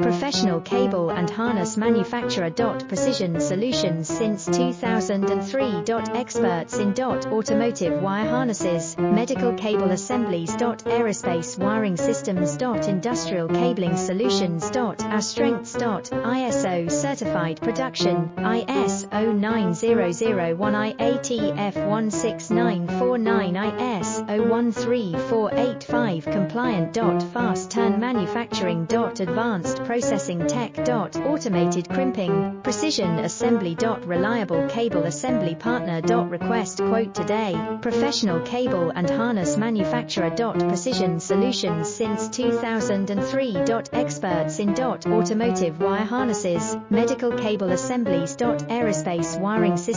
Professional cable and harness manufacturer. Precision solutions since 2003. Experts in automotive wire harnesses, medical cable assemblies. Aerospace wiring systems. Industrial cabling solutions. Our strengths. ISO certified production, ISO 9001 IATF 16949 ISO 13485 compliant. Fast turn manufacturing. Advanced processing tech. Automated crimping, precision assembly. Reliable cable assembly partner. Request quote today. Professional cable and harness manufacturer. Precision solutions since 2003. Experts in automotive wire harnesses, medical cable assemblies. Aerospace wiring systems.